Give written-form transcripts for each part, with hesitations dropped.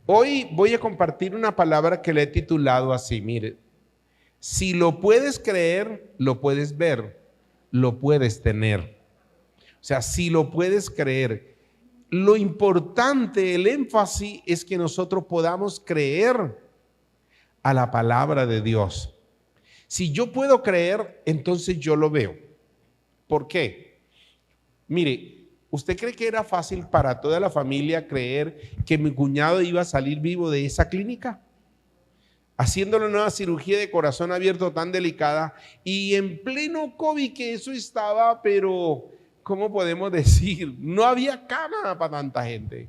Hoy voy a compartir una palabra que le he titulado así, mire, si lo puedes creer, lo puedes ver, lo puedes tener. O sea, si lo puedes creer, lo importante, el énfasis es que nosotros podamos creer a la palabra de Dios. Si yo puedo creer, entonces yo lo veo. ¿Por qué? Mire, ¿usted cree que era fácil para toda la familia creer que mi cuñado iba a salir vivo de esa clínica? Haciéndole una cirugía de corazón abierto tan delicada y en pleno COVID que eso estaba, pero ¿cómo podemos decir? No había cama para tanta gente.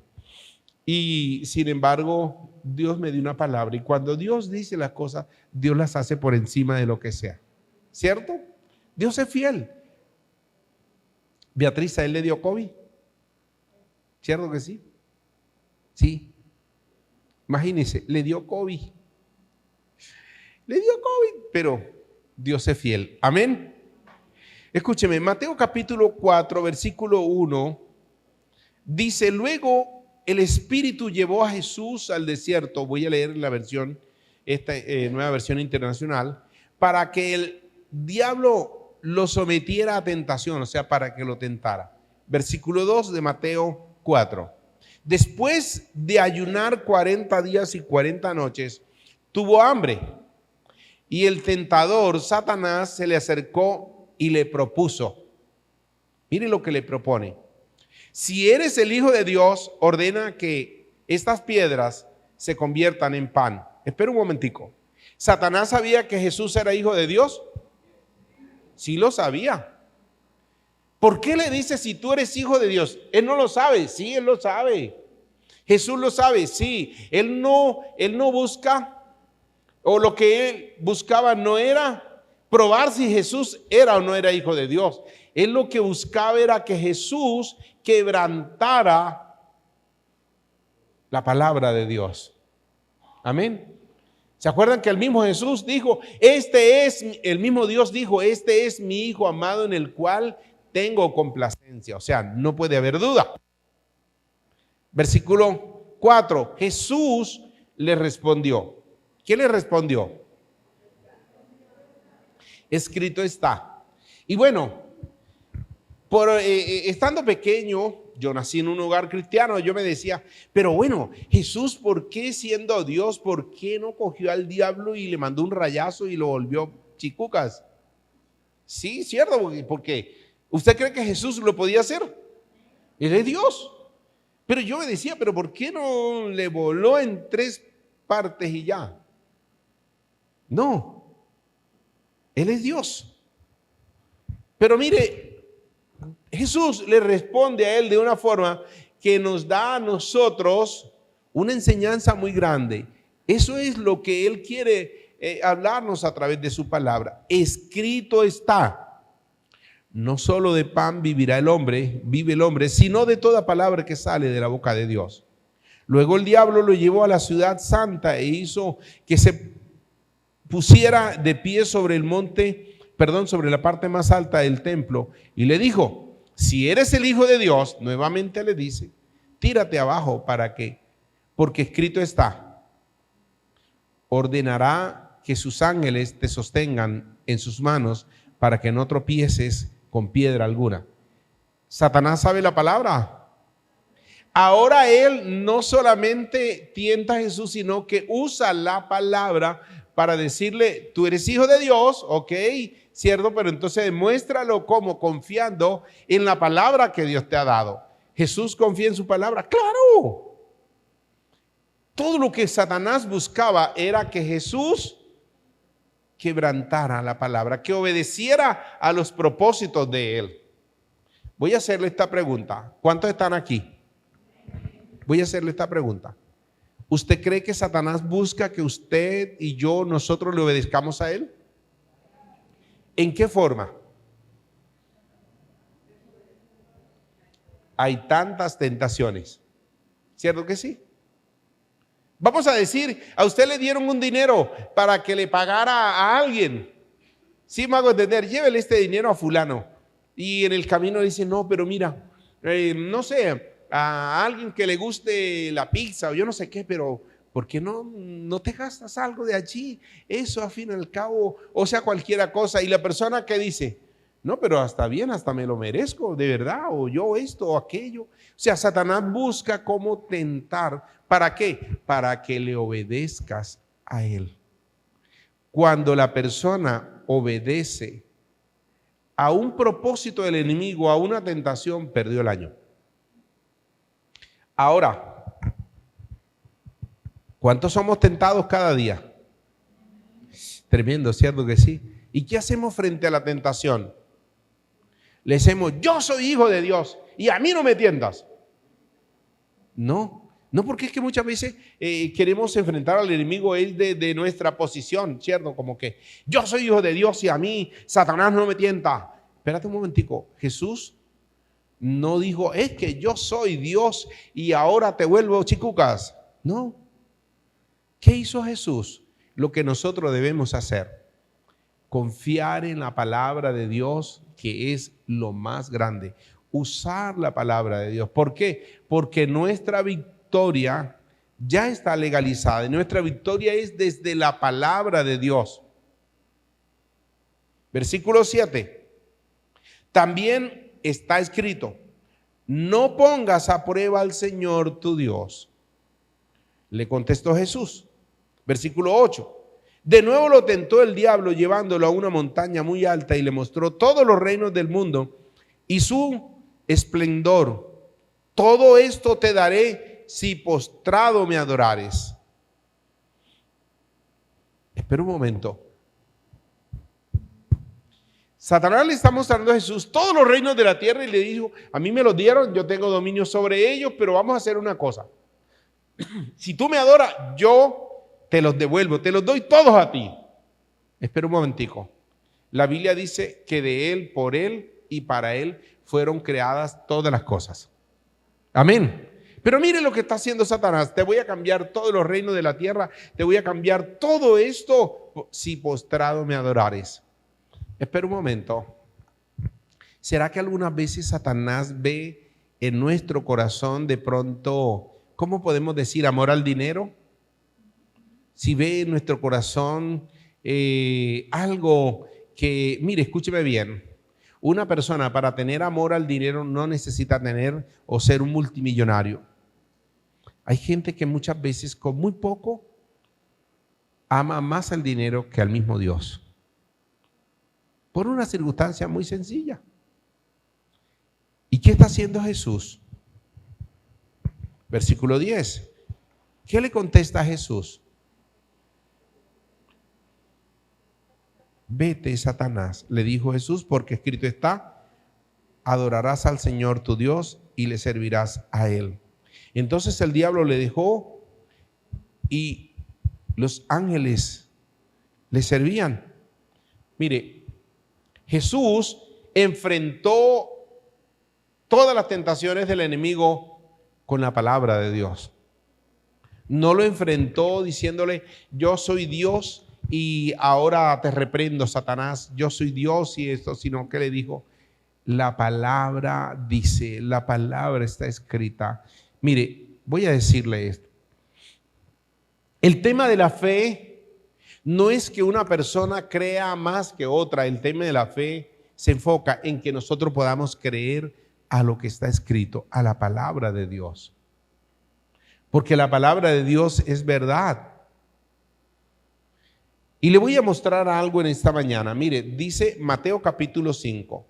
Y sin embargo, Dios me dio una palabra y cuando Dios dice las cosas, Dios las hace por encima de lo que sea. ¿Cierto? Dios es fiel. Beatriz, ¿a él le dio COVID? ¿Cierto que sí? Sí. Imagínense, le dio COVID. Le dio COVID, pero Dios es fiel. Amén. Escúcheme, Mateo capítulo 4, versículo 1, dice, luego el Espíritu llevó a Jesús al desierto. Voy a leer la versión, esta nueva versión internacional, para que el diablo lo sometiera a tentación, o sea, para que lo tentara. Versículo 2 de Mateo 4. Después de ayunar 40 días y 40 noches, tuvo hambre. Y el tentador, Satanás, se le acercó y le propuso. Mire lo que le propone. Si eres el Hijo de Dios, ordena que estas piedras se conviertan en pan. Espera un momentico. ¿Satanás sabía que Jesús era Hijo de Dios? Sí lo sabía. ¿Por qué le dice si tú eres Hijo de Dios? Él no lo sabe. Sí, él lo sabe. Jesús lo sabe. Sí. Él no busca, o lo que él buscaba no era probar si Jesús era o no era Hijo de Dios. Él lo que buscaba era que Jesús quebrantara la palabra de Dios. Amén. ¿Se acuerdan que el mismo Jesús dijo, el mismo Dios dijo, este es mi Hijo amado en el cual tengo complacencia? O sea, no puede haber duda. Versículo 4, Jesús le respondió. ¿Qué le respondió? Escrito está. Y bueno, estando pequeño, yo nací en un hogar cristiano, yo me decía, pero bueno, Jesús, ¿por qué siendo Dios, por qué no cogió al diablo y le mandó un rayazo y lo volvió chicucas? Sí, cierto, porque ¿usted cree que Jesús lo podía hacer? Él es Dios. Pero yo me decía, pero ¿por qué no le voló en 3 partes y ya? No, Él es Dios. Pero mire, Jesús le responde a él de una forma que nos da a nosotros una enseñanza muy grande. Eso es lo que Él quiere hablarnos a través de su palabra. Escrito está, no solo de pan vive el hombre, sino de toda palabra que sale de la boca de Dios. Luego el diablo lo llevó a la ciudad santa e hizo que se pusiera de pie sobre sobre la parte más alta del templo y le dijo, si eres el Hijo de Dios, nuevamente le dice, tírate abajo porque escrito está, ordenará que sus ángeles te sostengan en sus manos para que no tropieces con piedra alguna. Satanás sabe la palabra. Ahora él no solamente tienta a Jesús, sino que usa la palabra para decirle, tú eres Hijo de Dios, ok, cierto, pero entonces demuéstralo como confiando en la palabra que Dios te ha dado. Jesús confía en su palabra, claro. Todo lo que Satanás buscaba era que Jesús quebrantara la palabra, que obedeciera a los propósitos de él. Voy a hacerle esta pregunta. ¿Cuántos están aquí? Voy a hacerle esta pregunta. ¿Usted cree que Satanás busca que usted y yo, nosotros le obedezcamos a él? ¿En qué forma? Hay tantas tentaciones. ¿Cierto que sí? Vamos a decir, a usted le dieron un dinero para que le pagara a alguien. Sí, me hago entender, llévele este dinero a fulano. Y en el camino dice, no, pero mira, no sé, a alguien que le guste la pizza o yo no sé qué, pero ¿por qué no te gastas algo de allí? Eso al fin y al cabo, o sea, cualquiera cosa. Y la persona que dice, no, pero hasta bien, hasta me lo merezco, de verdad, o yo esto o aquello. O sea, Satanás busca cómo tentar. ¿Para qué? Para que le obedezcas a él. Cuando la persona obedece a un propósito del enemigo, a una tentación, perdió el año. Ahora, ¿cuántos somos tentados cada día? Tremendo, ¿cierto que sí? ¿Y qué hacemos frente a la tentación? Le decimos, yo soy hijo de Dios y a mí no me tientas. No, porque es que muchas veces queremos enfrentar al enemigo de nuestra posición, ¿cierto? Como que yo soy hijo de Dios y a mí Satanás no me tienta. Espérate un momentico, Jesús no dijo, es que yo soy Dios y ahora te vuelvo chicucas. No. ¿Qué hizo Jesús? Lo que nosotros debemos hacer. Confiar en la palabra de Dios, que es lo más grande. Usar la palabra de Dios. ¿Por qué? Porque nuestra victoria ya está legalizada. Y nuestra victoria es desde la palabra de Dios. Versículo 7. También está escrito, no pongas a prueba al Señor tu Dios. Le contestó Jesús. Versículo 8. De nuevo lo tentó el diablo llevándolo a una montaña muy alta y le mostró todos los reinos del mundo y su esplendor. Todo esto te daré si postrado me adorares. Espera un momento. Satanás le está mostrando a Jesús todos los reinos de la tierra y le dijo, a mí me los dieron, yo tengo dominio sobre ellos, pero vamos a hacer una cosa. Si tú me adoras, yo te los devuelvo, te los doy todos a ti. Espera un momentico. La Biblia dice que de Él, por Él y para Él fueron creadas todas las cosas. Amén. Pero mire lo que está haciendo Satanás. Te voy a cambiar todos los reinos de la tierra. Te voy a cambiar todo esto si postrado me adorares. Espera un momento. ¿Será que algunas veces Satanás ve en nuestro corazón de pronto, ¿cómo podemos decir, amor al dinero? Si ve en nuestro corazón algo que, mire, escúcheme bien, una persona para tener amor al dinero no necesita tener o ser un multimillonario. Hay gente que muchas veces con muy poco ama más al dinero que al mismo Dios. Por una circunstancia muy sencilla. ¿Y qué está haciendo Jesús? Versículo 10. ¿Qué le contesta a Jesús? Vete, Satanás, le dijo Jesús, porque escrito está, adorarás al Señor tu Dios y le servirás a Él. Entonces el diablo le dejó y los ángeles le servían. Mire, Jesús enfrentó todas las tentaciones del enemigo con la palabra de Dios. No lo enfrentó diciéndole, yo soy Dios y ahora te reprendo, Satanás, yo soy Dios y esto, sino que le dijo, la palabra dice, la palabra está escrita. Mire, voy a decirle esto. El tema de la fe no es que una persona crea más que otra. El tema de la fe se enfoca en que nosotros podamos creer a lo que está escrito, a la palabra de Dios. Porque la palabra de Dios es verdad. Y le voy a mostrar algo en esta mañana. Mire, dice Mateo capítulo 5.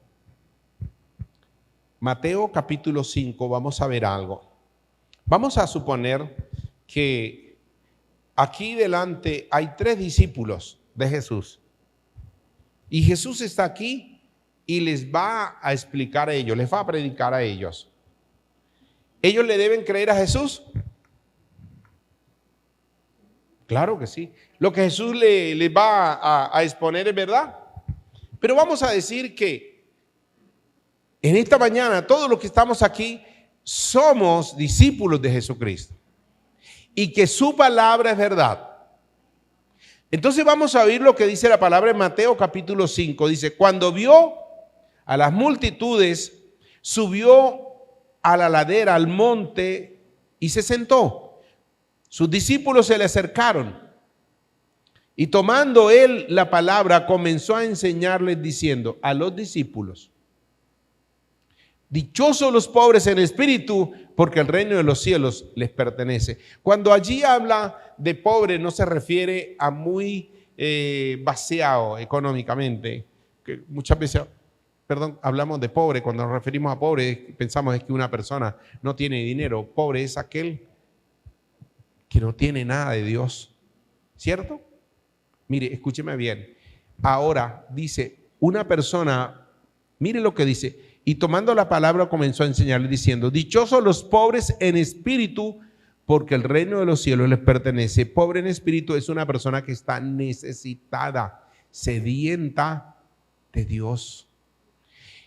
Mateo capítulo 5, vamos a ver algo. Vamos a suponer que aquí delante hay 3 discípulos de Jesús. Y Jesús está aquí y les va a explicar a ellos, les va a predicar a ellos. ¿Ellos le deben creer a Jesús? Claro que sí. Lo que Jesús les va a exponer es verdad. Pero vamos a decir que en esta mañana todos los que estamos aquí somos discípulos de Jesucristo y que su palabra es verdad. Entonces vamos a oír lo que dice la palabra en Mateo capítulo 5. Dice, cuando vio a las multitudes, subió a la ladera, al monte, y se sentó. Sus discípulos se le acercaron y tomando él la palabra comenzó a enseñarles diciendo a los discípulos: dichosos los pobres en espíritu, porque el reino de los cielos les pertenece. Cuando allí habla de pobre no se refiere a muy vaciado económicamente, que muchas veces, hablamos de pobre, cuando nos referimos a pobre pensamos es que una persona no tiene dinero. Pobre es aquel que no tiene nada de Dios, ¿cierto? Mire, escúcheme bien. Ahora dice una persona, mire lo que dice: y tomando la palabra comenzó a enseñarle diciendo: dichosos los pobres en espíritu, porque el reino de los cielos les pertenece. Pobre en espíritu es una persona que está necesitada, sedienta de Dios.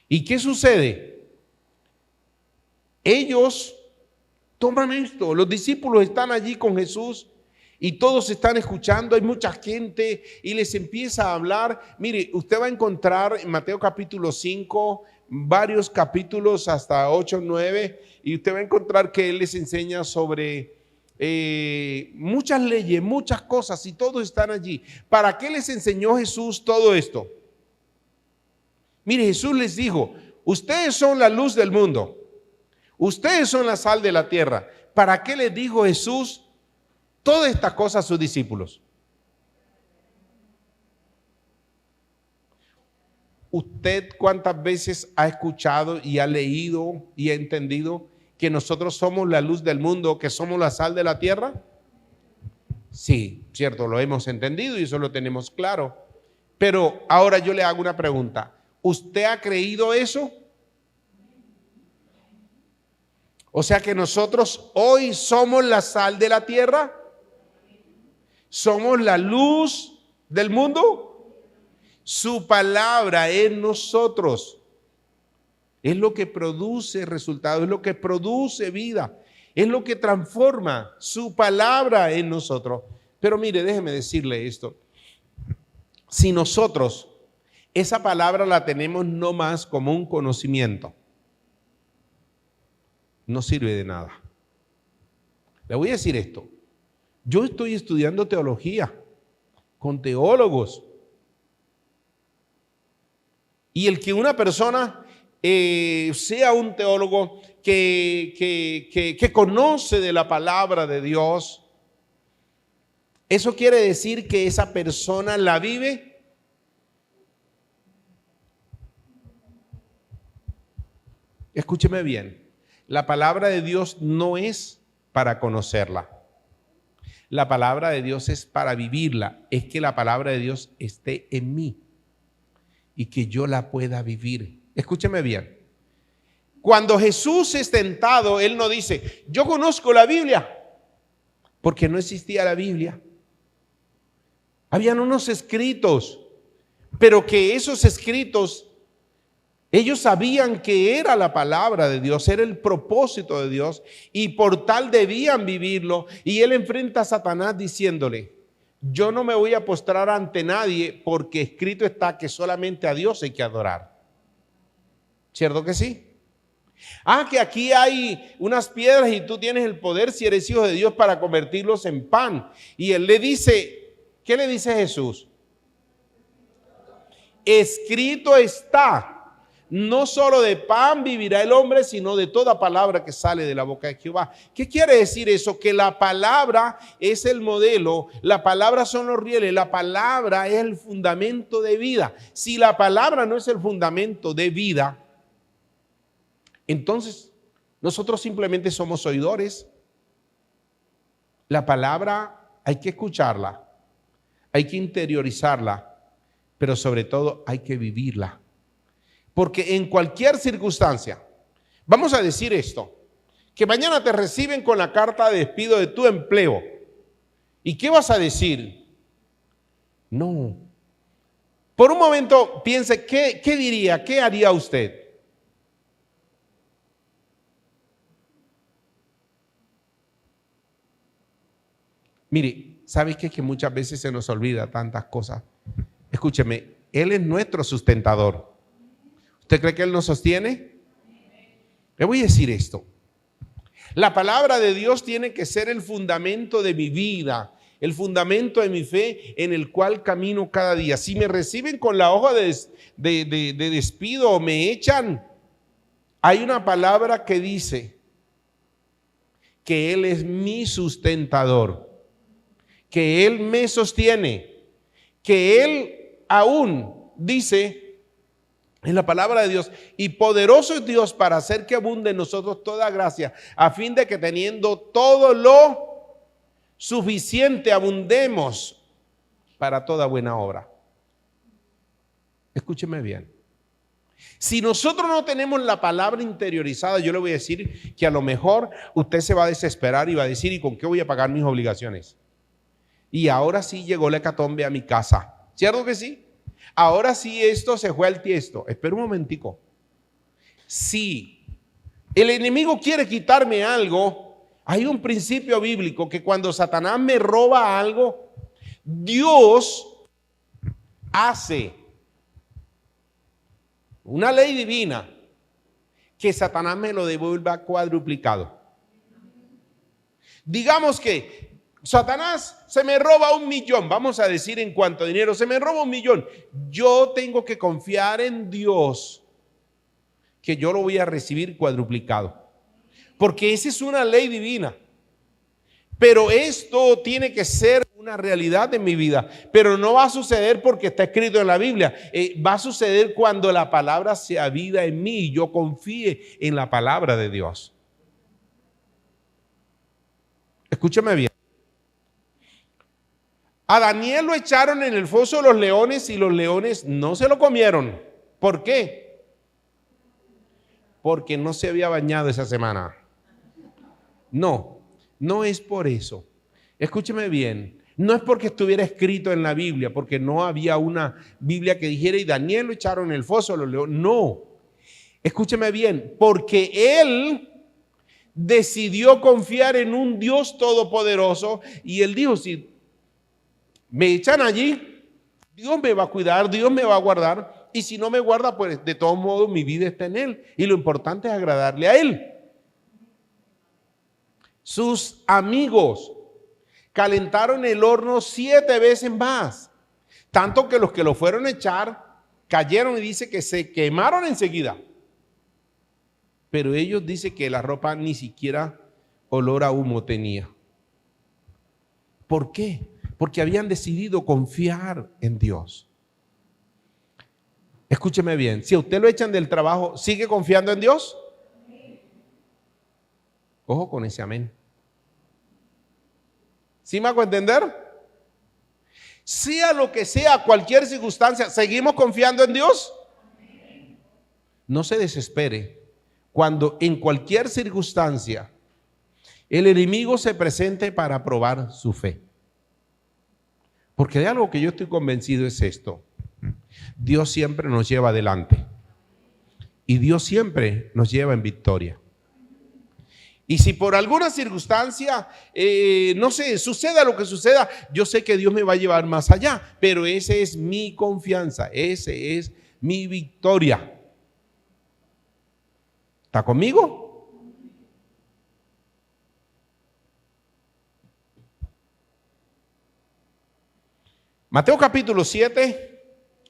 ¿Y qué sucede? Ellos toman esto, los discípulos están allí con Jesús y todos están escuchando, hay mucha gente y les empieza a hablar. Mire, usted va a encontrar en Mateo capítulo 5, varios capítulos hasta 8, 9, y usted va a encontrar que Él les enseña sobre muchas leyes, muchas cosas, y todos están allí. ¿Para qué les enseñó Jesús todo esto? Mire, Jesús les dijo: ustedes son la luz del mundo, ustedes son la sal de la tierra. ¿Para qué les dijo Jesús todas estas cosas a sus discípulos? ¿Usted cuántas veces ha escuchado y ha leído y ha entendido que nosotros somos la luz del mundo, que somos la sal de la tierra? Sí, cierto, lo hemos entendido y eso lo tenemos claro. Pero ahora yo le hago una pregunta: ¿usted ha creído eso? O sea que nosotros hoy somos la sal de la tierra, somos la luz del mundo. Su palabra en nosotros es lo que produce resultados, es lo que produce vida, es lo que transforma su palabra en nosotros. Pero mire, déjeme decirle esto: si nosotros esa palabra la tenemos no más como un conocimiento, no sirve de nada. Le voy a decir esto: yo estoy estudiando teología con teólogos, y el que una persona sea un teólogo que conoce de la palabra de Dios, ¿eso quiere decir que esa persona la vive? Escúcheme bien, la palabra de Dios no es para conocerla. La palabra de Dios es para vivirla. Es que la palabra de Dios esté en mí y que yo la pueda vivir. Escúcheme bien. Cuando Jesús es tentado, Él no dice: yo conozco la Biblia, porque no existía la Biblia. Habían unos escritos, pero que esos escritos, ellos sabían que era la palabra de Dios, era el propósito de Dios, y por tal debían vivirlo. Y Él enfrenta a Satanás diciéndole: yo no me voy a postrar ante nadie, porque escrito está que solamente a Dios hay que adorar. ¿Cierto que sí? Que aquí hay unas piedras y tú tienes el poder, si eres hijo de Dios, para convertirlos en pan. Y Él le dice, ¿qué le dice Jesús? Escrito está: no solo de pan vivirá el hombre, sino de toda palabra que sale de la boca de Jehová. ¿Qué quiere decir eso? Que la palabra es el modelo, la palabra son los rieles, la palabra es el fundamento de vida. Si la palabra no es el fundamento de vida, entonces nosotros simplemente somos oidores. La palabra hay que escucharla, hay que interiorizarla, pero sobre todo hay que vivirla. Porque en cualquier circunstancia, vamos a decir esto, que mañana te reciben con la carta de despido de tu empleo. ¿Y qué vas a decir? No. Por un momento piense, ¿qué diría? ¿Qué haría usted? Mire, ¿sabe qué? Que muchas veces se nos olvida tantas cosas. Escúcheme, Él es nuestro sustentador. ¿Usted cree que Él nos sostiene? Le voy a decir esto. La palabra de Dios tiene que ser el fundamento de mi vida, el fundamento de mi fe en el cual camino cada día. Si me reciben con la hoja de despido o me echan, hay una palabra que dice que Él es mi sustentador, que Él me sostiene, que Él aún dice en la palabra de Dios, y poderoso es Dios para hacer que abunde en nosotros toda gracia, a fin de que teniendo todo lo suficiente abundemos para toda buena obra. Escúcheme bien. Si nosotros no tenemos la palabra interiorizada, yo le voy a decir que a lo mejor usted se va a desesperar y va a decir, ¿y con qué voy a pagar mis obligaciones? Y ahora sí llegó la hecatombe a mi casa. ¿Cierto que sí? Ahora sí esto se fue al tiesto. Espera un momentico. Si el enemigo quiere quitarme algo, hay un principio bíblico que cuando Satanás me roba algo, Dios hace una ley divina que Satanás me lo devuelva cuadruplicado. Digamos que Satanás se me roba 1 millón, vamos a decir en cuanto a dinero, se me roba 1 millón. Yo tengo que confiar en Dios que yo lo voy a recibir cuadruplicado, porque esa es una ley divina. Pero esto tiene que ser una realidad en mi vida, pero no va a suceder porque está escrito en la Biblia. Va a suceder cuando la palabra sea vida en mí y yo confíe en la palabra de Dios. Escúchame bien. A Daniel lo echaron en el foso de los leones y los leones no se lo comieron. ¿Por qué? Porque no se había bañado esa semana. No es por eso. Escúcheme bien. No es porque estuviera escrito en la Biblia, porque no había una Biblia que dijera y Daniel lo echaron en el foso de los leones. No. Escúcheme bien. Porque él decidió confiar en un Dios todopoderoso y él dijo, si me echan allí, Dios me va a cuidar, Dios me va a guardar, y si no me guarda, pues de todos modos mi vida está en Él, y lo importante es agradarle a Él. Sus amigos calentaron el horno 7 veces más, tanto que los que lo fueron a echar cayeron y dice que se quemaron enseguida. Pero ellos dicen que la ropa ni siquiera olor a humo tenía. ¿Por qué? Porque habían decidido confiar en Dios. Escúcheme bien, si a usted lo echan del trabajo, ¿sigue confiando en Dios? Ojo con ese amén. ¿Sí me hago entender? Sea lo que sea, cualquier circunstancia, ¿seguimos confiando en Dios? No se desespere cuando en cualquier circunstancia el enemigo se presente para probar su fe. Porque de algo que yo estoy convencido es esto: Dios siempre nos lleva adelante y Dios siempre nos lleva en victoria. Y si por alguna circunstancia, no sé, suceda lo que suceda, yo sé que Dios me va a llevar más allá, pero esa es mi confianza, esa es mi victoria. ¿Está conmigo? Mateo capítulo 7,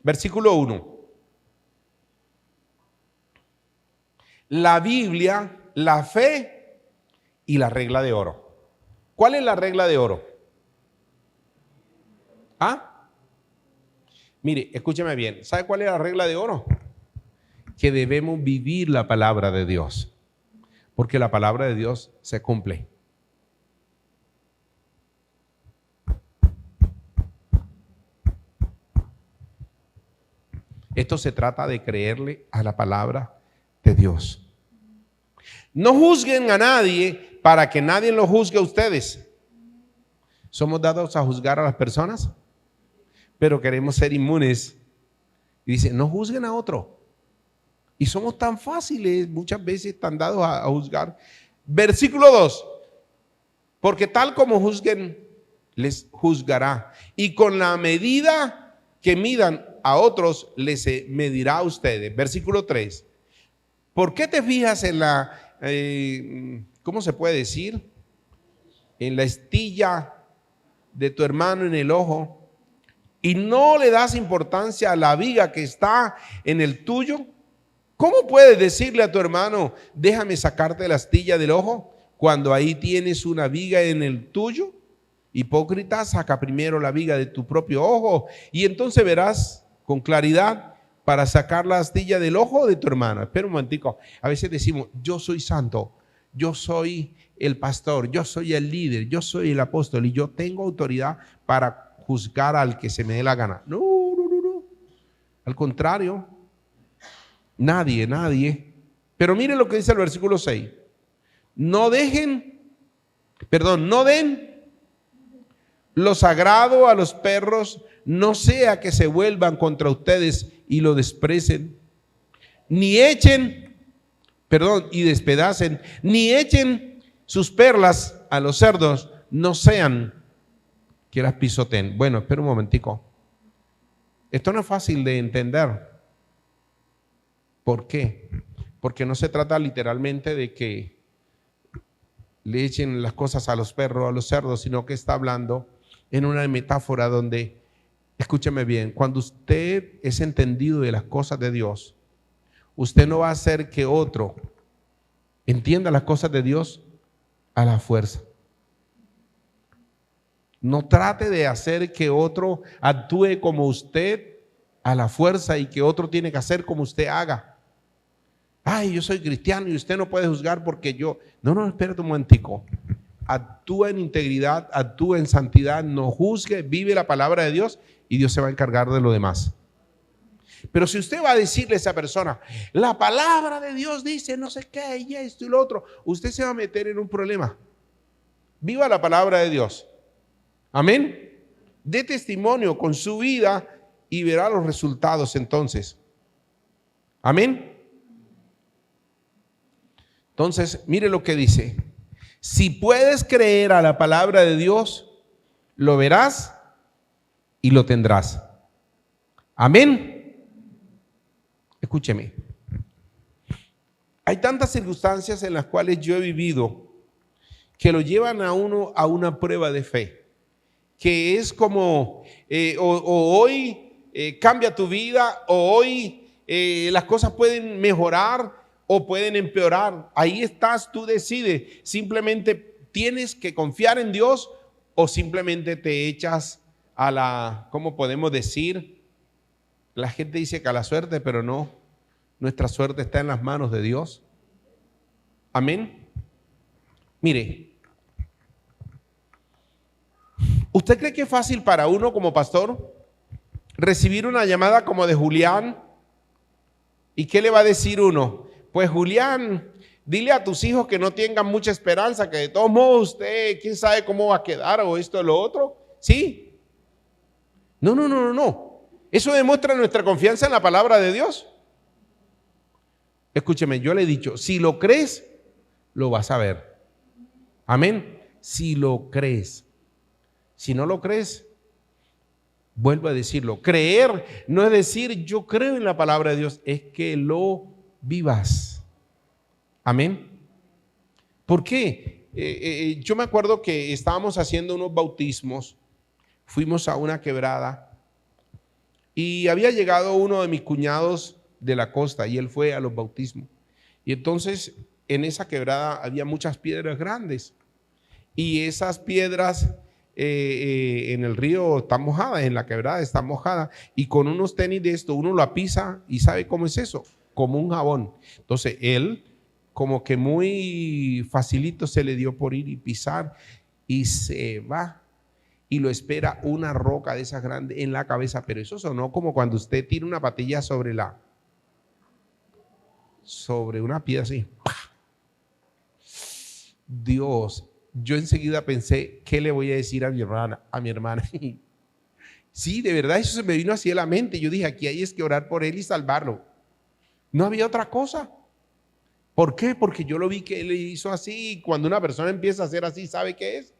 versículo 1. La Biblia, la fe y la regla de oro. ¿Cuál es la regla de oro? ¿Ah? Mire, escúcheme bien. ¿Sabe cuál es la regla de oro? Que debemos vivir la palabra de Dios, porque la palabra de Dios se cumple. Esto se trata de creerle a la palabra de Dios. No juzguen a nadie para que nadie lo juzgue a ustedes. Somos dados a juzgar a las personas, pero queremos ser inmunes. Y dice, no juzguen a otro. Y somos tan fáciles, muchas veces tan dados a juzgar. Versículo 2. Porque tal como juzguen, les juzgará. Y con la medida que midan a otros, les medirá a ustedes. Versículo 3. ¿Por qué te fijas en la, ¿cómo se puede decir? En la estilla de tu hermano en el ojo y no le das importancia a la viga que está en el tuyo? ¿Cómo puedes decirle a tu hermano, déjame sacarte la astilla del ojo, cuando ahí tienes una viga en el tuyo? Hipócrita, saca primero la viga de tu propio ojo y entonces verás con claridad para sacar la astilla del ojo de tu hermano. Espera un momentico. A veces decimos, yo soy santo, yo soy el pastor, yo soy el líder, yo soy el apóstol y yo tengo autoridad para juzgar al que se me dé la gana. No, no, no, no. Al contrario, nadie. Pero miren lo que dice el versículo 6. No den lo sagrado a los perros, no sea que se vuelvan contra ustedes y lo desprecien, ni despedacen, ni echen sus perlas a los cerdos, no sean que las pisoteen. Bueno, espera un momentico. Esto no es fácil de entender. ¿Por qué? Porque no se trata literalmente de que le echen las cosas a los perros, a los cerdos, sino que está hablando en una metáfora donde, escúcheme bien, cuando usted es entendido de las cosas de Dios, usted no va a hacer que otro entienda las cosas de Dios a la fuerza. No trate de hacer que otro actúe como usted a la fuerza y que otro tiene que hacer como usted haga. Ay, yo soy cristiano y usted no puede juzgar porque yo... No, espérate un momentico. Actúa en integridad, actúa en santidad, no juzgue, vive la palabra de Dios y Dios se va a encargar de lo demás. Pero si usted va a decirle a esa persona, la palabra de Dios dice no sé qué y esto y lo otro, usted se va a meter en un problema. Viva la palabra de Dios. Amén. Dé testimonio con su vida y verá los resultados entonces. Amén. Entonces, mire lo que dice. Si puedes creer a la palabra de Dios, lo verás y lo tendrás. Amén. Escúcheme. Hay tantas circunstancias en las cuales yo he vivido que lo llevan a uno a una prueba de fe, que es como hoy cambia tu vida, o hoy las cosas pueden mejorar o pueden empeorar. Ahí estás, tú decides. Simplemente tienes que confiar en Dios o simplemente te echas a la, ¿cómo podemos decir? La gente dice que a la suerte, pero no. Nuestra suerte está en las manos de Dios. Amén. Mire, ¿usted cree que es fácil para uno como pastor recibir una llamada como de Julián? ¿Y qué le va a decir uno? Pues Julián, dile a tus hijos que no tengan mucha esperanza, que de todos modos usted, quién sabe cómo va a quedar o esto o lo otro. ¿Sí? No. Eso demuestra nuestra confianza en la palabra de Dios. Escúcheme, yo le he dicho, si lo crees, lo vas a ver. Amén. Si lo crees. Si no lo crees, vuelvo a decirlo. Creer no es decir yo creo en la palabra de Dios, es que lo vivas. Amén. ¿Por qué? Yo me acuerdo que estábamos haciendo unos bautismos, fuimos a una quebrada y había llegado uno de mis cuñados de la costa y él fue a los bautismos. Y entonces en esa quebrada había muchas piedras grandes y esas piedras en el río están mojadas, en la quebrada están mojadas, y con unos tenis de esto uno la pisa y ¿sabe cómo es eso? Como un jabón. Entonces él como que muy facilito se le dio por ir y pisar y se va y lo espera una roca de esas grandes en la cabeza. Pero eso sonó como cuando usted tira una patilla sobre una piedra así. ¡Pah! Dios, yo enseguida pensé, ¿qué le voy a decir a mi hermana? Sí, de verdad eso se me vino así a la mente. Yo dije, aquí hay es que orar por él y salvarlo. No había otra cosa. ¿Por qué? Porque yo lo vi que él hizo así, y cuando una persona empieza a hacer así, ¿sabe qué es?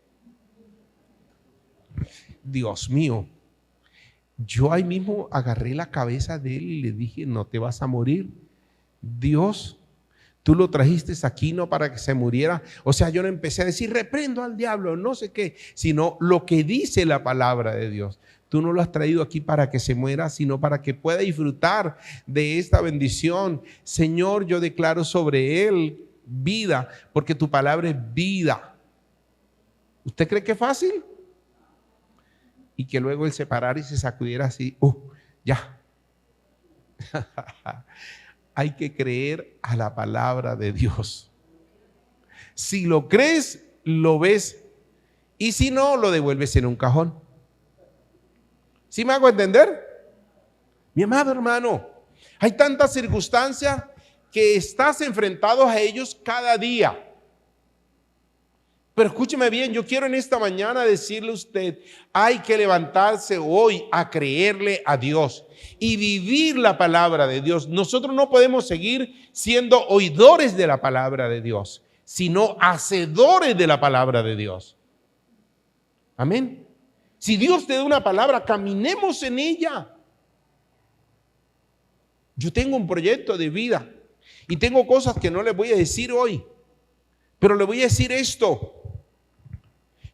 Dios mío, yo ahí mismo agarré la cabeza de él y le dije, no te vas a morir. Dios Tú lo trajiste aquí no para que se muriera. O sea, yo no empecé a decir, reprendo al diablo, no sé qué, sino lo que dice la palabra de Dios. Tú no lo has traído aquí para que se muera, sino para que pueda disfrutar de esta bendición. Señor, yo declaro sobre él vida, porque tu palabra es vida. ¿Usted cree que es fácil? Y que luego él se parara y se sacudiera así, ya. Hay que creer a la palabra de Dios. Si lo crees, lo ves. Y si no, lo devuelves en un cajón. ¿Sí me hago entender? Mi amado hermano, hay tantas circunstancias que estás enfrentado a ellos cada día. Pero escúcheme bien, yo quiero en esta mañana decirle a usted, hay que levantarse hoy a creerle a Dios y vivir la palabra de Dios. Nosotros no podemos seguir siendo oidores de la palabra de Dios, sino hacedores de la palabra de Dios. Amén. Si Dios te da una palabra, caminemos en ella. Yo tengo un proyecto de vida y tengo cosas que no les voy a decir hoy, pero le voy a decir esto.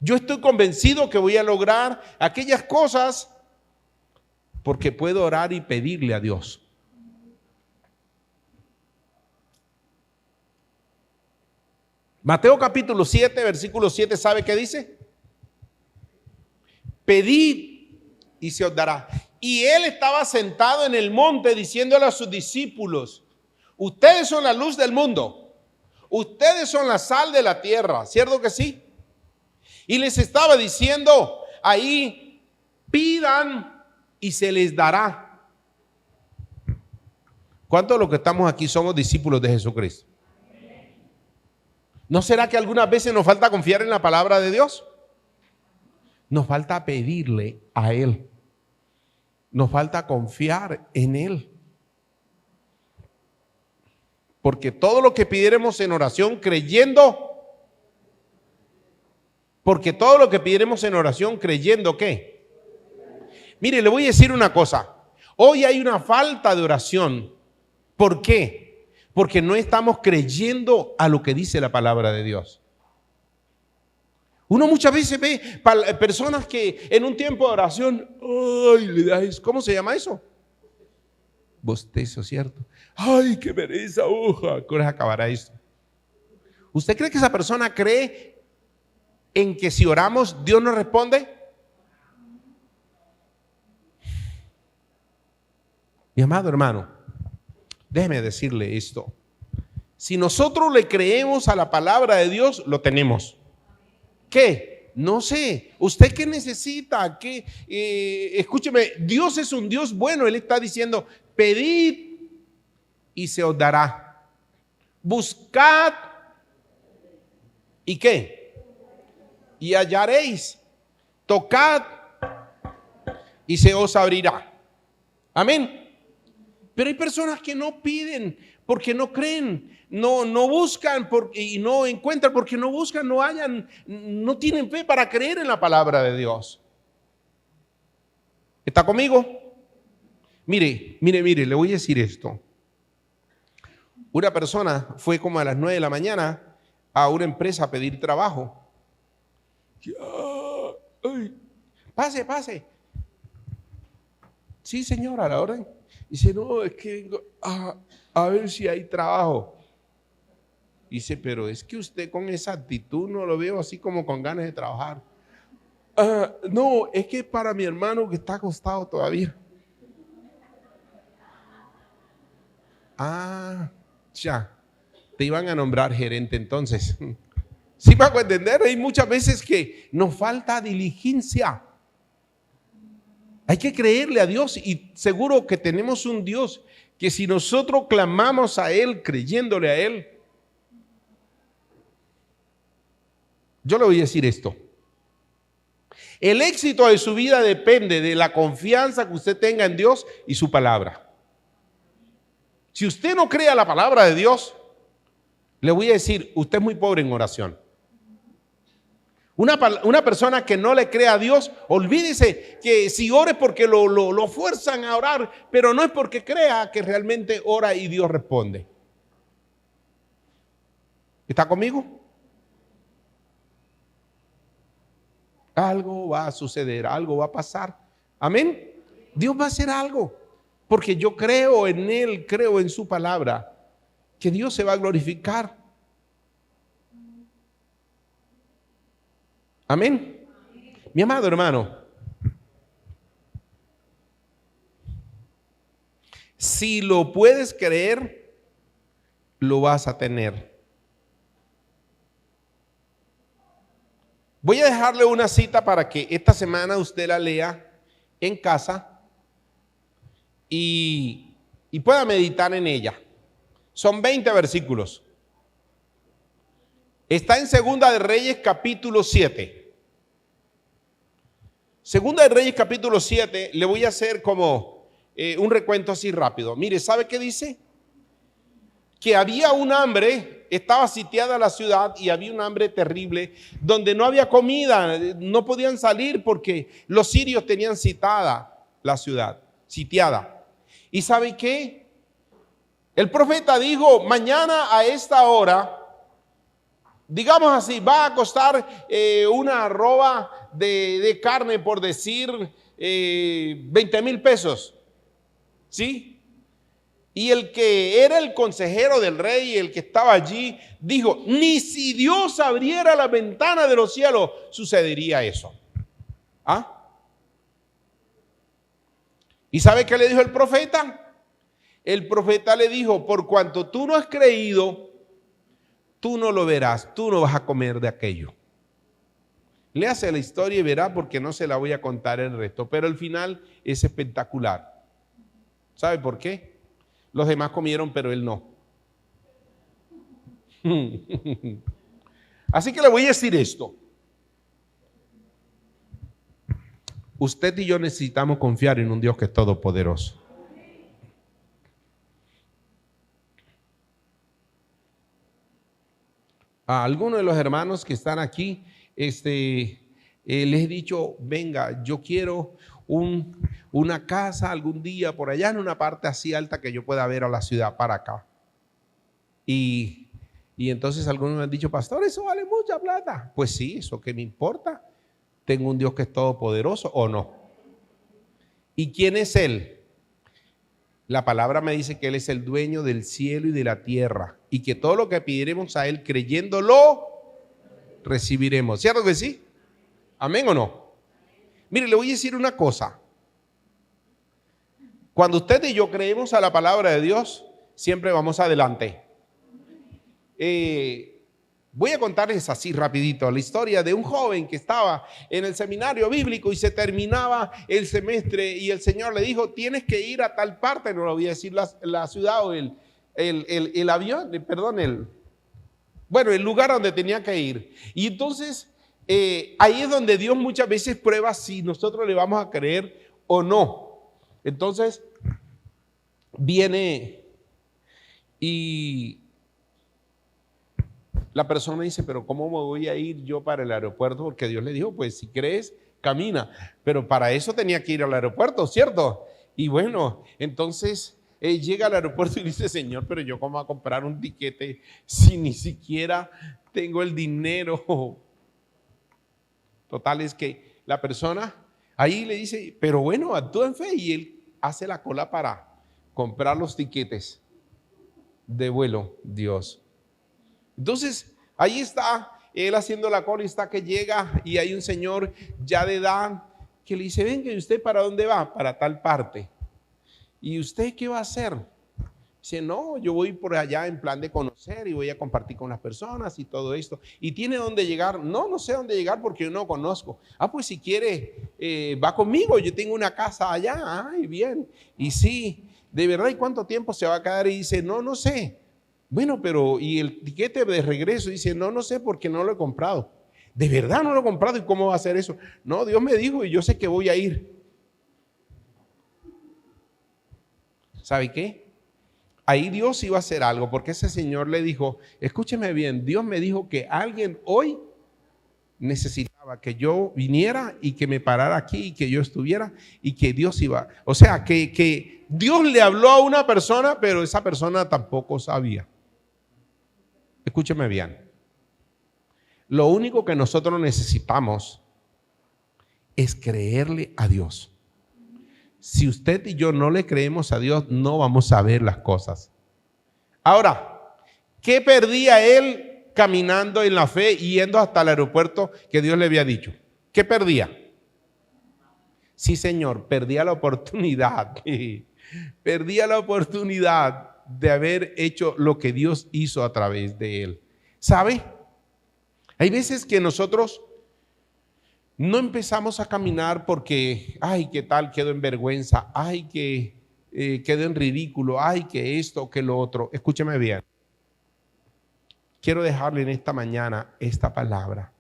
Yo estoy convencido que voy a lograr aquellas cosas porque puedo orar y pedirle a Dios. Mateo capítulo 7, versículo 7, ¿sabe qué dice? Pedid y se os dará. Y él estaba sentado en el monte diciéndole a sus discípulos, ustedes son la luz del mundo, ustedes son la sal de la tierra, ¿cierto que sí? Y les estaba diciendo ahí, pidan y se les dará. ¿Cuántos de los que estamos aquí somos discípulos de Jesucristo? ¿No será que algunas veces nos falta confiar en la palabra de Dios? Nos falta pedirle a Él. Nos falta confiar en Él. Porque todo lo que pidiéramos en oración creyendo, ¿qué? Mire, le voy a decir una cosa. Hoy hay una falta de oración. ¿Por qué? Porque no estamos creyendo a lo que dice la palabra de Dios. Uno muchas veces ve personas que en un tiempo de oración, ¿cómo se llama eso? Bostezo, ¿cierto? Ay, qué pereza, ¿cómo acabará esto? ¿Usted cree que esa persona cree en que si oramos Dios nos responde? Mi amado hermano, déjeme decirle esto. Si nosotros le creemos a la palabra de Dios, lo tenemos. ¿Qué? No sé. ¿Usted qué necesita? ¿Qué? Escúcheme, Dios es un Dios bueno. Él está diciendo, pedid y se os dará. Buscad y ¿qué? Y hallaréis. Tocad y se os abrirá. Amén. Pero hay personas que no piden porque no creen, no buscan y no encuentran porque no buscan, no hallan, no tienen fe para creer en la palabra de Dios. ¿Está conmigo? Mire, le voy a decir esto. Una persona fue como a las 9 de la mañana a una empresa a pedir trabajo. Pase. Sí, señora, a la orden. Dice, no, es que vengo a ver si hay trabajo. Dice, pero es que usted con esa actitud no lo veo así como con ganas de trabajar. No, es que es para mi hermano que está acostado todavía. Ya, te iban a nombrar gerente entonces. ¿Sí me hago entender? Hay muchas veces que nos falta diligencia. Hay que creerle a Dios y seguro que tenemos un Dios que si nosotros clamamos a Él, creyéndole a Él, yo le voy a decir esto. El éxito de su vida depende de la confianza que usted tenga en Dios y su palabra. Si usted no cree a la palabra de Dios, le voy a decir, usted es muy pobre en oración. Una persona que no le cree a Dios, olvídese que si ore porque lo fuerzan a orar, pero no es porque crea que realmente ora y Dios responde. ¿Está conmigo? Algo va a suceder, algo va a pasar. Amén. Dios va a hacer algo, porque yo creo en Él, creo en su palabra, que Dios se va a glorificar. Amén. Mi amado hermano, si lo puedes creer, lo vas a tener. Voy a dejarle una cita para que esta semana usted la lea en casa y pueda meditar en ella. Son 20 versículos. Está en Segunda de Reyes capítulo 7. Segunda de Reyes capítulo 7, le voy a hacer como un recuento así rápido. Mire, ¿sabe qué dice? Que había un hambre, estaba sitiada la ciudad y había un hambre terrible, donde no había comida, no podían salir porque los sirios tenían citada la ciudad, sitiada. ¿Y sabe qué? El profeta dijo, mañana a esta hora, digamos así, va a costar una arroba de carne, por decir, 20,000 pesos. ¿Sí? Y el que era el consejero del rey, el que estaba allí, dijo, ni si Dios abriera la ventana de los cielos, sucedería eso. ¿Ah? ¿Y sabe qué le dijo el profeta? El profeta le dijo, por cuanto tú no has creído, tú no lo verás, tú no vas a comer de aquello. Léase la historia y verá, porque no se la voy a contar el resto, pero el final es espectacular. ¿Sabe por qué? Los demás comieron, pero él no. Así que le voy a decir esto. Usted y yo necesitamos confiar en un Dios que es todopoderoso. A algunos de los hermanos que están aquí, les he dicho, venga, yo quiero una casa algún día por allá en una parte así alta que yo pueda ver a la ciudad para acá. Y entonces algunos me han dicho, pastor, eso vale mucha plata. Pues sí, eso que me importa. Tengo un Dios que es todopoderoso, ¿o no? ¿Y quién es Él? La palabra me dice que Él es el dueño del cielo y de la tierra, y que todo lo que pidiremos a Él creyéndolo, recibiremos. ¿Cierto que sí? ¿Amén o no? Mire, le voy a decir una cosa. Cuando usted y yo creemos a la palabra de Dios, siempre vamos adelante. Voy a contarles así rapidito la historia de un joven que estaba en el seminario bíblico y se terminaba el semestre y el Señor le dijo, tienes que ir a tal parte, no lo voy a decir la ciudad o el avión, perdón, el lugar donde tenía que ir. Y entonces ahí es donde Dios muchas veces prueba si nosotros le vamos a creer o no. Entonces viene y la persona dice, pero ¿cómo me voy a ir yo para el aeropuerto? Porque Dios le dijo, pues si crees, camina. Pero para eso tenía que ir al aeropuerto, ¿cierto? Y bueno, entonces llega al aeropuerto y dice, Señor, pero yo cómo voy a comprar un tiquete si ni siquiera tengo el dinero. Total es que la persona ahí le dice, pero bueno, actúa en fe, y él hace la cola para comprar los tiquetes de vuelo. Dios. Entonces ahí está él haciendo la cola y está que llega y hay un señor ya de edad que le dice, venga, ¿y usted para dónde va? Para tal parte. ¿Y usted qué va a hacer? Dice, no, yo voy por allá en plan de conocer y voy a compartir con las personas y todo esto. ¿Y tiene dónde llegar? No, no sé dónde llegar porque yo no conozco. Ah, pues si quiere, va conmigo, yo tengo una casa allá. Ay, bien. Y sí, de verdad, ¿y cuánto tiempo se va a quedar? Y dice, no, no sé. Bueno, pero ¿y el tiquete de regreso? Dice, no, no sé porque no lo he comprado. ¿De verdad no lo he comprado? ¿Y cómo va a hacer eso? No, Dios me dijo y yo sé que voy a ir. ¿Sabe qué? Ahí Dios iba a hacer algo, porque ese señor le dijo, escúcheme bien, Dios me dijo que alguien hoy necesitaba que yo viniera y que me parara aquí y que yo estuviera y que Dios iba. O sea, que Dios le habló a una persona, pero esa persona tampoco sabía. Escúcheme bien. Lo único que nosotros necesitamos es creerle a Dios. Si usted y yo no le creemos a Dios, no vamos a ver las cosas. Ahora, ¿qué perdía él caminando en la fe y yendo hasta el aeropuerto que Dios le había dicho? ¿Qué perdía? Sí, Señor, perdía la oportunidad. Perdía la oportunidad de haber hecho lo que Dios hizo a través de él. ¿Sabe? Hay veces que nosotros no empezamos a caminar porque, ay, qué tal, quedo en vergüenza, ay, que quedo en ridículo, ay, que esto, que lo otro. Escúcheme bien. Quiero dejarle en esta mañana esta palabra.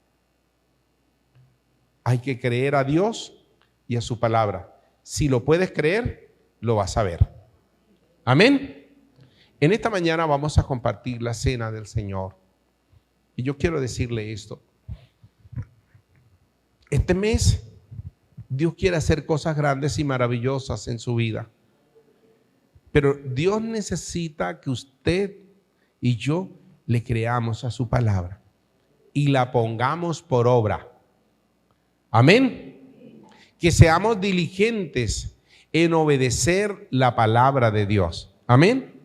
Hay que creer a Dios y a su palabra. Si lo puedes creer, lo vas a ver. Amén. En esta mañana vamos a compartir la cena del Señor. Y yo quiero decirle esto. Este mes, Dios quiere hacer cosas grandes y maravillosas en su vida. Pero Dios necesita que usted y yo le creamos a su palabra y la pongamos por obra. Amén. Que seamos diligentes en obedecer la palabra de Dios. Amén.